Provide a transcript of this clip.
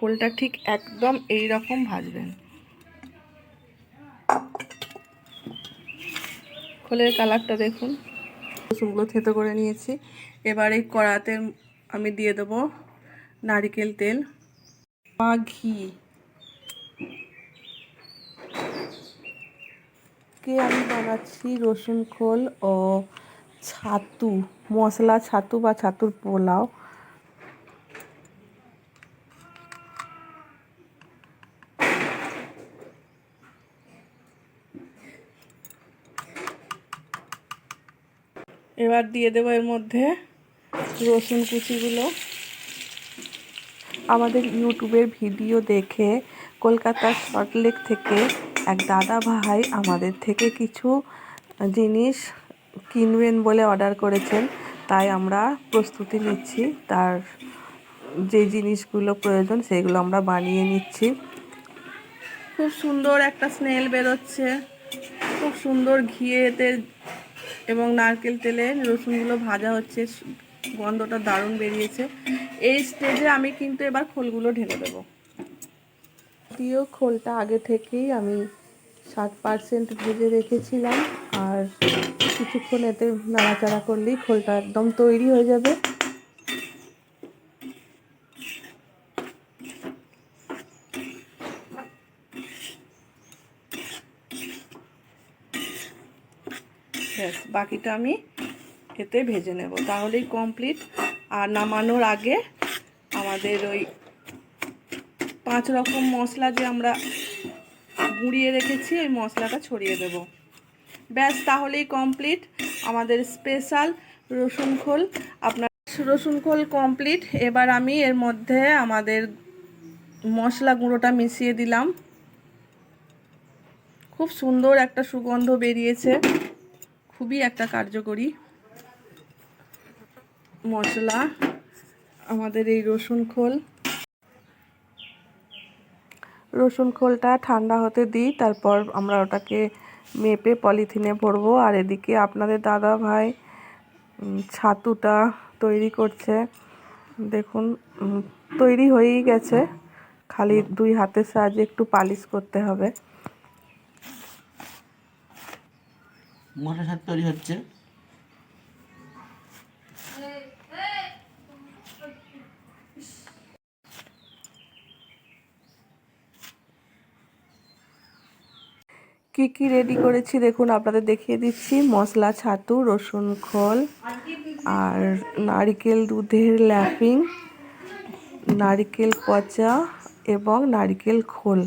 খোলটা ঠিক একদম এই রকম ভাজবেন। খোলের কালারটা দেখুন। রসুনগুলো থেতো করে নিয়েছি। এবার এই কড়াতে আমি দিয়ে দেবো নারকেল তেল বা ঘি। আমি বানাচ্ছি রসুন খোল ও ছাতু মশলা, ছাতু বা ছাতুর পোলাও। এবার দিয়ে দেবো এর মধ্যে রসুন কুচিগুলো। আমাদের ইউটিউবের ভিডিও দেখে কলকাতার সল্টলেক থেকে এক দাদা ভাই আমাদের থেকে কিছু জিনিস কিনবেন বলে অর্ডার করেছেন, তাই আমরা প্রস্তুতি নিচ্ছি। তার যে জিনিসগুলো প্রয়োজন সেগুলো আমরা বানিয়ে নিচ্ছি। খুব সুন্দর একটা স্মেল বেরোচ্ছে, খুব সুন্দর ঘিয়েতে এবং নারকেল তেলে রসুনগুলো ভাজা হচ্ছে, গন্ধটা দারুণ বেরিয়েছে। এই স্টেজে আমি কিন্তু এবার খোলগুলো ঢেলে দেবো। যদিও খোলটা আগে থেকেই আমি 60% ভেজে রেখেছিলাম, আর কিছুক্ষণ এতে নাড়াচাড়া করলেই খোলটা একদম তৈরি হয়ে যাবে। ব্যাস, বাকিটা আমি এতে ভেজে নেব, তাহলেই কমপ্লিট। আর নামানোর আগে আমাদের ওই 5 রকম মশলা যে আমরা গুঁড়িয়ে রেখেছি ওই মশলাটা ছড়িয়ে দেব। ব্যাস, তাহলেই কমপ্লিট আমাদের স্পেশাল রসুন খোল। আপনার রসুন খোল কমপ্লিট। এবার আমি এর মধ্যে আমাদের মশলা গুঁড়োটা মিশিয়ে দিলাম। খুব সুন্দর একটা সুগন্ধ বেরিয়েছে, খুবই একটা কার্যকরী মশলা আমাদের এই রসুন খোল। রসুন খোলটা ঠান্ডা হতে দিই, তারপর আমরা ওটাকে মেপে পলিথিনে ভরবো। আর এদিকে আপনাদের দাদা ভাই ছাতুটা তৈরি করছে। দেখুন, তৈরি হয়েই গেছে, খালি 2 হাতের সাহায্যে একটু পালিশ করতে হবে। মোটা ছাতু তৈরি হচ্ছে। কি কি রেডি করেছি দেখুন, আপনাদের দেখিয়ে দিচ্ছি। মশলা ছাতু, রসুন খোল, আর নারকেল দুধের ল্যাপিং, নারকেল পচা এবং নারকেল খোল।